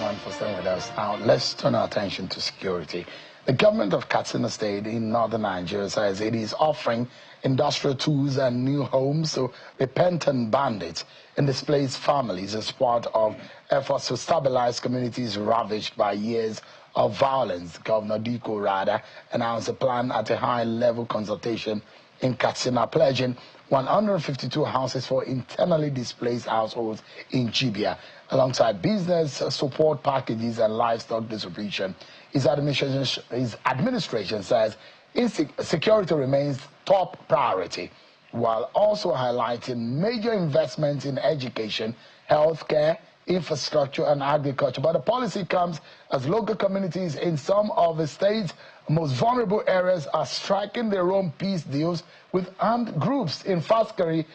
everyone, for staying with us. Now, let's turn our attention to security. The government of Katsina State in northern Nigeria says it is offering industrial tools and new homes to repentant bandits and displaced families as part of efforts to stabilize communities ravaged by years of violence. Governor Diko Rada announced a plan at a high-level consultation in Katsina, pledging 152 houses for internally displaced households in Jibia, alongside business support packages and livestock distribution. His administration says security remains top priority, while also highlighting major investments in education, healthcare, infrastructure, and agriculture. But the policy comes as local communities in some of the state's most vulnerable areas are striking their own peace deals with armed groups. In Faskari,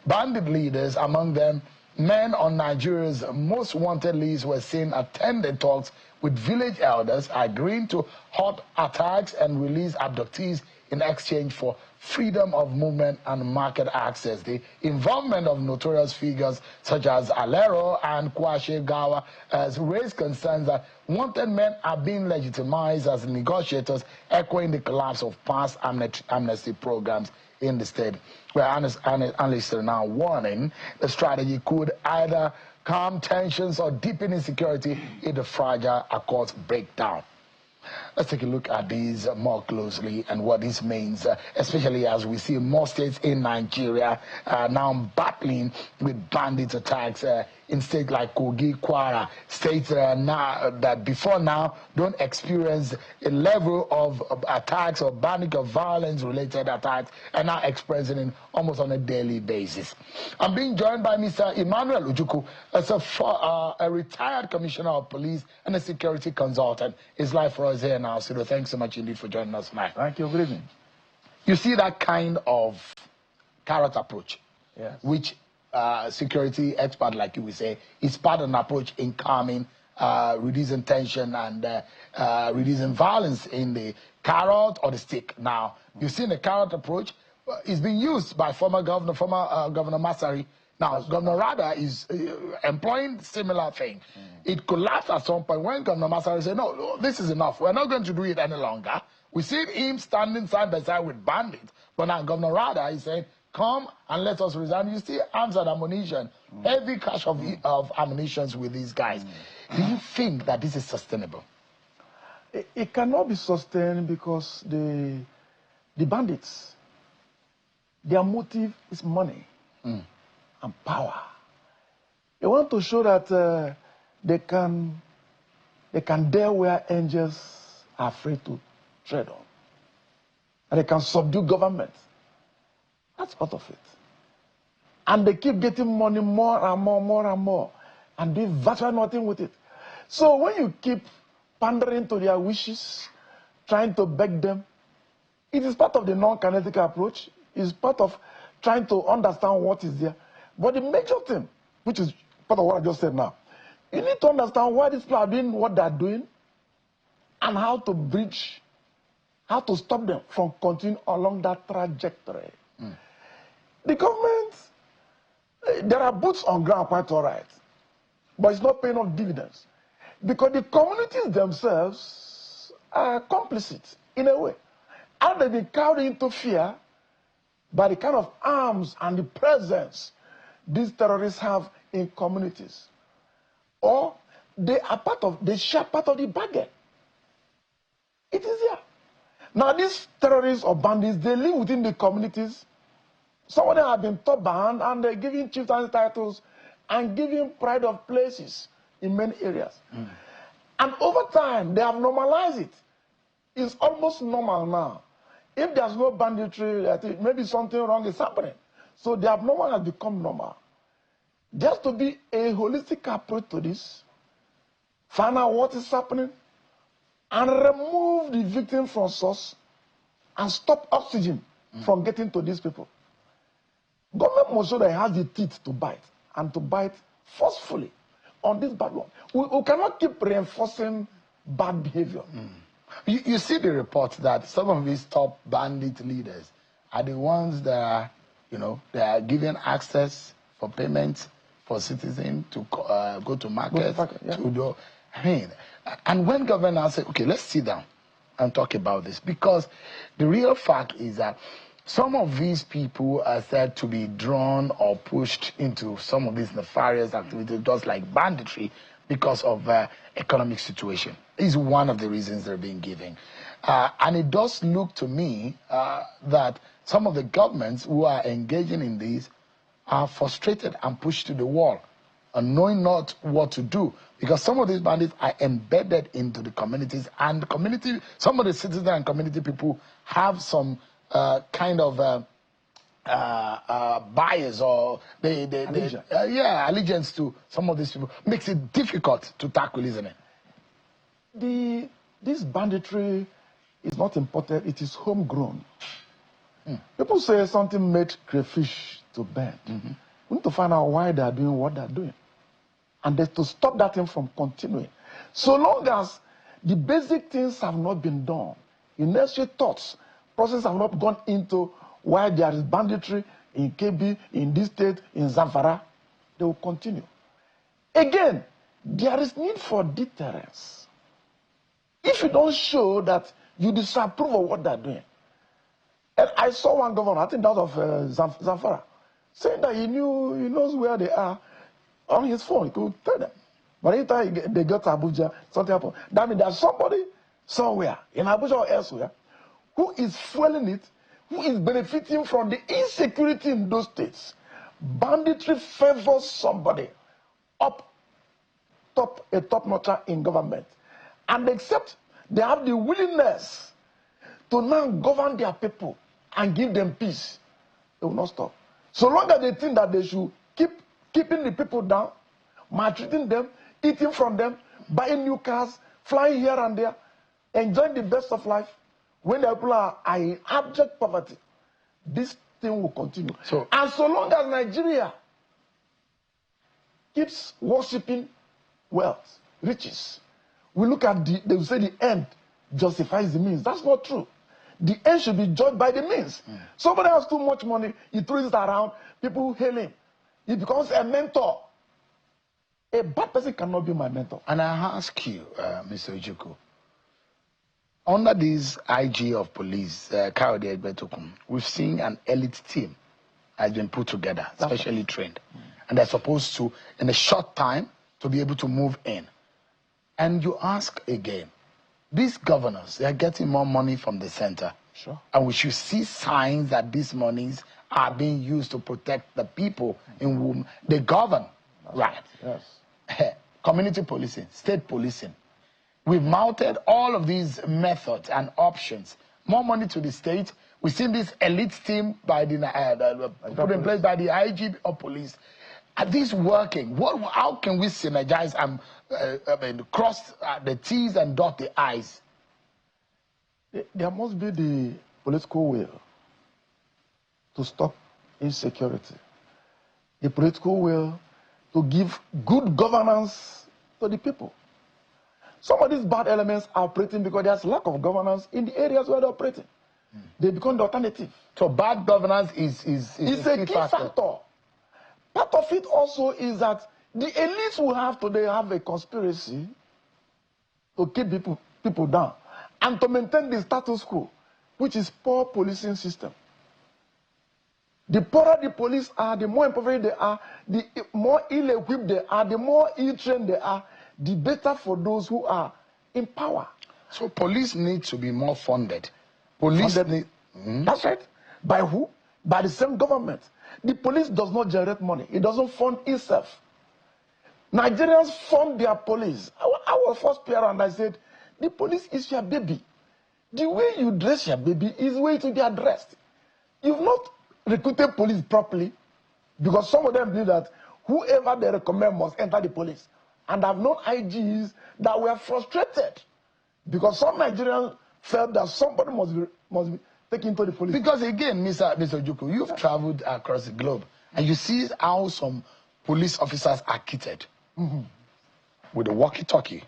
bandit leaders, among them men on Nigeria's most wanted list, were seen attending talks with village elders, agreeing to halt attacks and release abductees in exchange for freedom of movement and market access. The involvement of notorious figures such as Alero and Kwashe Gawa has raised concerns that wanted men are being legitimized as negotiators, echoing the collapse of past amnesty programs in the state, where analysts are now warning the strategy could either calm tensions or deepen insecurity if the fragile accords break down. Let's take a look at these more closely and what this means, especially as we see more states in Nigeria now battling with bandit attacks in states like Kogi, Kwara, states now that before now don't experience a level of attacks or bandit or violence-related attacks, and now experiencing it almost on a daily basis. I'm being joined by Mr. Emmanuel Ujuku, as a retired commissioner of police and a security consultant. His life for us here now. So thanks so much indeed for joining us tonight. Thank you. Good evening. You see that kind of carrot approach, yes, which security expert like you will say is part of an approach in calming, reducing tension and reducing violence in the carrot or the stick. Now, you've seen the carrot approach is being used by former Governor Masari. Now, Governor Rada is employing similar thing. It collapsed at some point when Governor Masari said, no, this is enough. We're not going to do it any longer. We see him standing side by side with bandits. But now Governor Rada is saying, come and let us resign. You see arms and ammunition, heavy cache of ammunition with these guys. Do you think that this is sustainable? It cannot be sustained because the bandits, their motive is money and power. They want to show that they can dare where angels are afraid to tread on. And they can subdue government. That's part of it. And they keep getting money more and more, and doing virtually nothing with it. So when you keep pandering to their wishes, trying to beg them, it is part of the non-kinetic approach. It's part of trying to understand what is there. But the major thing, which is part of what I just said now, you need to understand why these people are doing what they're doing and how to bridge, how to stop them from continuing along that trajectory. The government, there are boots on ground quite all right, but it's not paying off dividends because the communities themselves are complicit in a way. And they've been carried into fear by the kind of arms and the presence these terrorists have in communities. Or they share part of the bargain. It is here. Now these terrorists or bandits, they live within the communities. Some of them have been top banned and they're giving chieftaincy titles and giving pride of places in many areas. And over time, they have normalized it. It's almost normal now. If there's no banditry, I think maybe something wrong is happening. So the abnormal has become normal. There has to be a holistic approach to this, find out what is happening, and remove the victim from source and stop oxygen from getting to these people. Government must show that it has the teeth to bite, and to bite forcefully on this bad one. We cannot keep reinforcing bad behavior. You see the report that some of these top bandit leaders are the ones that are, they are given access for payments for citizens to go to market, yeah. to do. I mean, and when governors say, okay, let's sit down and talk about this, because the real fact is that some of these people are said to be drawn or pushed into some of these nefarious activities, just like banditry, because of economic situation. Is one of the reasons they're being given. And it does look to me that some of the governments who are engaging in this are frustrated and pushed to the wall and knowing not what to do, because some of these bandits are embedded into the communities, and the community, some of the citizens and community people have some kind of bias or allegiance to some of these people. Makes it difficult to tackle, isn't it? This banditry is not imported, it is homegrown. People say something made crayfish to bend. We need to find out why they are doing what they are doing, and to stop that thing from continuing. So long as the basic things have not been done, initial thoughts, process have not gone into why there is banditry in KB, in this state, in Zamfara, they will continue. Again, there is need for deterrence. If you don't show that you disapprove of what they're doing. And I saw one governor, I think that of Zamfara, saying that he knows where they are on his phone. He could tell them. But anytime they go to Abuja, something happens. That means there's somebody somewhere, in Abuja or elsewhere, who is fueling it, who is benefiting from the insecurity in those states. Banditry favors somebody a top-notcher in government. And except they have the willingness to now govern their people and give them peace, they will not stop. So long as they think that they should keeping the people down, maltreating them, eating from them, buying new cars, flying here and there, enjoying the best of life, when the people are in abject poverty, this thing will continue. And so long as Nigeria keeps worshipping wealth, riches, we look at they will say the end justifies the means. That's not true. The end should be judged by the means. Somebody has too much money, he throws it around, people hail him. He becomes a mentor. A bad person cannot be my mentor. And I ask you, Mr. Ojukwu, under this IG of police, Kayode Egbetokun, we've seen an elite team has been put together, specially trained. And they're supposed to, in a short time, to be able to move in. And you ask again, these governors, they are getting more money from the center. Sure. And we should see signs that these monies are being used to protect the people in whom they govern. Right. Yes. Community policing, state policing. We've mounted all of these methods and options. More money to the state. We've seen this elite team by put in place by the IG of police. Are these working? How can we synergize and cross the T's and dot the I's? There must be the political will to stop insecurity. The political will to give good governance to the people. Some of these bad elements are operating because there's lack of governance in the areas where they're operating. They become the alternative. So bad governance is a key factor. Part of it also is that the elites will have today have a conspiracy to keep people down and to maintain the status quo, which is poor policing system. The poorer the police are, the more impoverished they are, the more ill-equipped they are, the more ill-trained they are, the better for those who are in power. So police need to be more funded. Police need... That's right. By who? By the same government. The police does not generate money. It doesn't fund itself. Nigerians fund their police. I was first parent and I said, the police is your baby. The way you dress your baby is the way to be addressed. You've not recruited police properly because some of them believe that whoever they recommend must enter the police. And I've known IGs that were frustrated because some Nigerians felt that somebody must be taken to the police. Because again, Mr. Ojukwu, you've traveled across the globe and you see how some police officers are kitted with a walkie-talkie,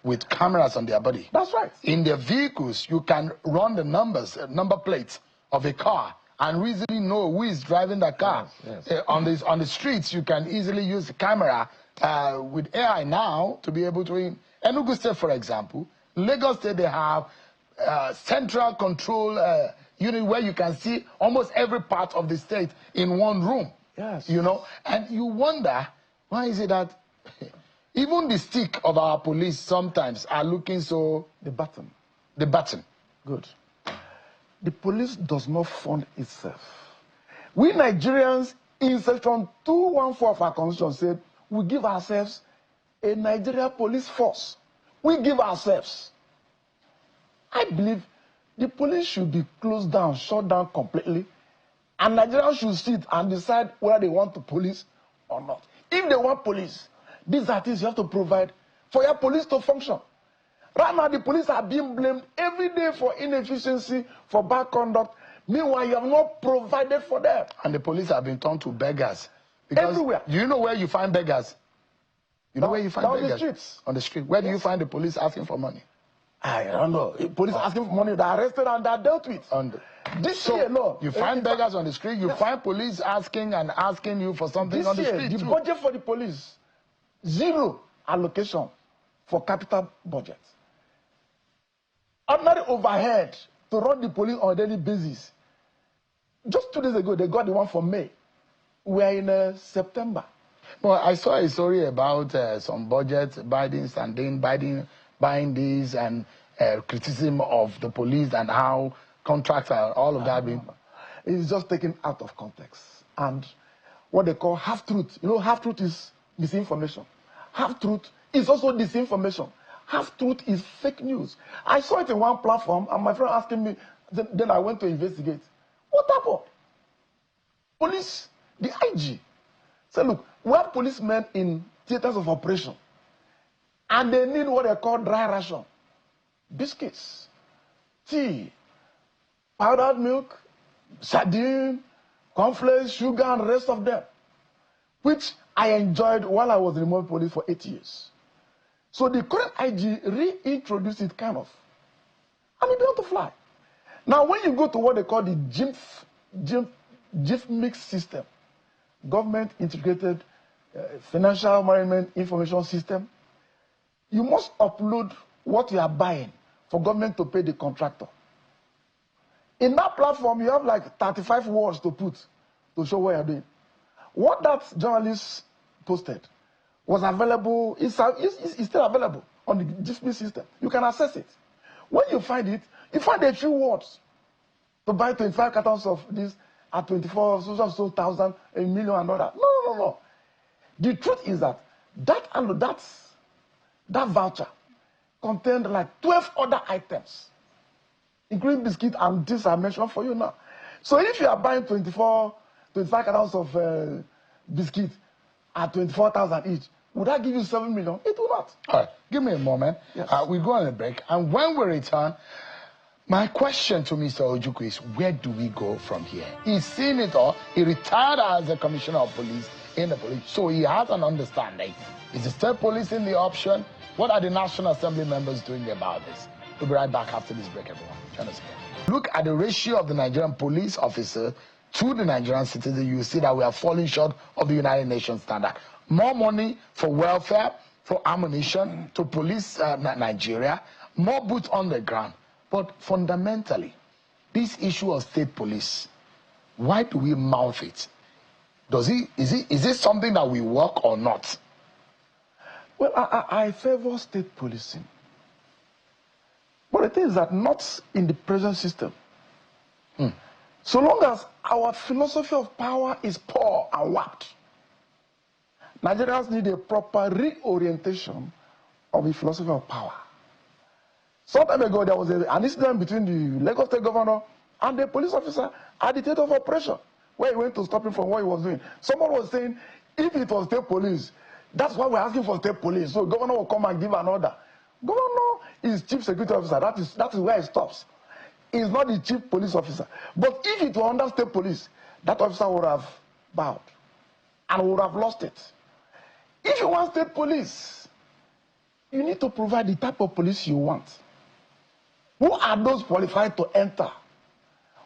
with cameras on their body. That's right. In their vehicles, you can run the number plates of a car and we easily know who is driving the car. Yes. On the streets, you can easily use the camera with AI now to be able to. In Enugu State, for example, Lagos State, they have central control unit where you can see almost every part of the state in one room. Yes. You know, and you wonder, why is it that even the stick of our police sometimes are looking so... The button. The button. Good. The police does not fund itself. We Nigerians, in section 214 of our constitution, said we give ourselves a Nigeria police force. We give ourselves. I believe the police should be closed down, shut down completely, and Nigerians should sit and decide whether they want to police or not. If they want police, these are things you have to provide for your police to function. Right now, the police are being blamed every day for inefficiency, for bad conduct. Meanwhile, you have not provided for them. And the police have been turned to beggars. Because everywhere. Do you know where you find beggars? You know where you find beggars? On the streets. On the street. Where do you find the police asking for money? I don't know. Police asking for money, they're arrested and they're dealt with. This year, no. You find beggars on the street, you find police asking you for something on the street. The budget for the police, 0 allocation for capital budget. Ordinary overhead to run the police on a daily basis. Just 2 days ago, they got the one for May. We are in September. Well, I saw a story about some budget, Biden buying these and criticism of the police and how contracts are all of that being... It's just taken out of context. And what they call half-truth. You know, half-truth is misinformation. Half-truth is also disinformation. Half-truth is fake news. I saw it in one platform, and my friend asking me, then I went to investigate. What happened? Police, the IG, said, look, we have policemen in theaters of operation, and they need what they call dry ration. Biscuits, tea, powdered milk, sardine, cornflakes, sugar, and the rest of them, which I enjoyed while I was in the mobile police for 8 years. So the current IG reintroduced it kind of, and it began to fly. Now, when you go to what they call the GIF system, Government Integrated Financial Management Information System, you must upload what you are buying for government to pay the contractor. In that platform, you have like 35 words to put to show what you're doing. What that journalist posted was available, it's still available on the GIF system. You can access it. When you find it, you find a few words to buy 25 cartons of this at 24,000, a million and all that. No. The truth is that that voucher contained like 12 other items, including biscuit and this I mentioned for you now. So if you are buying 25 cartons of biscuit at 24,000 each, would that give you 7 million? It will not. All right, give me a moment. Yes. We go on a break, and when we return, my question to Mr. Ojukwu is, where do we go from here? He's seen it all. He retired as a commissioner of police in the police, so he has an understanding. Is the state police in the option? What are the National Assembly members doing about this? We'll be right back after this break, everyone. Join us again. Look at the ratio of the Nigerian police officer to the Nigerian citizen. You will see that we are falling short of the United Nations standard. More money for welfare, for ammunition, to police Nigeria, more boots on the ground. But fundamentally, this issue of state police, why do we mouth it? Is it something that we work or not? Well, I favor state policing. But the thing is that not in the present system. So long as our philosophy of power is poor and warped, Nigerians need a proper reorientation of the philosophy of power. Some time ago, there was an incident between the Lagos State governor and the police officer at the theater of operation, where he went to stop him from what he was doing. Someone was saying, if it was state police, that's why we're asking for state police. So governor will come and give an order. Governor is chief security officer. That is where it stops. He's not the chief police officer. But if it were under state police, that officer would have bowed and would have lost it. If you want state police, you need to provide the type of police you want. Who are those qualified to enter?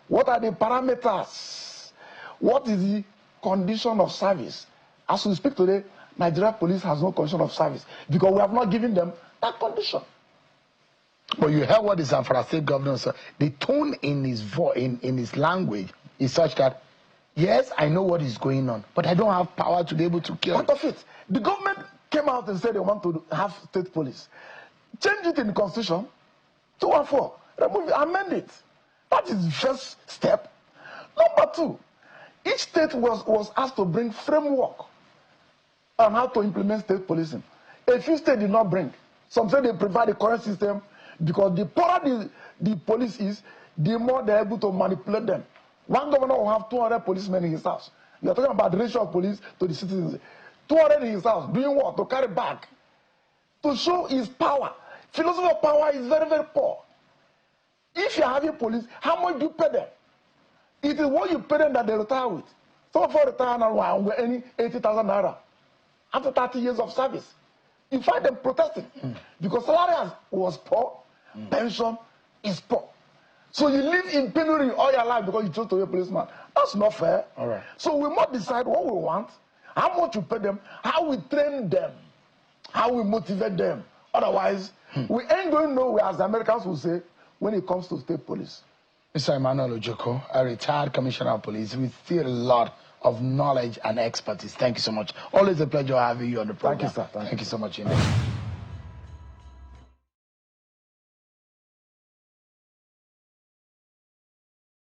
What are the parameters? What is the condition of service? As we speak today, Nigeria police has no condition of service because we have not given them that condition. But you heard what the Zamfara State Governor said. The tone in his voice, in his language, is such that, yes, I know what is going on, but I don't have power to be able to kill. Part of it, the government came out and said they want to have state police. Change it in the constitution, 214, remove it, amend it. That is the first step. Number two, each state was asked to bring framework on how to implement state policing. A few states did not bring. Some say they prefer the current system because the poorer the police is, the more they're able to manipulate them. One governor will have 200 policemen in his house. You are talking about the ratio of police to the citizens. 200 in his house, doing what? To carry back. To show his power. Philosophy of power is very, very poor. If you are having police, how much do you pay them? It is what you pay them that they retire with. Some of them retire now with any 80,000 naira. After 30 years of service. You find them protesting. Because salary was poor, pension is poor. So you live in penury all your life because you chose to be a policeman. That's not fair. All right. So we must decide what we want, how much we pay them, how we train them, how we motivate them. Otherwise, we ain't going nowhere, as the Americans will say, when it comes to state police. Mr. Emmanuel Ojoko, a retired commissioner of police with still a lot of knowledge and expertise. Thank you so much. Always a pleasure having you on the program. Thank you, sir. Thank you so much. Indeed.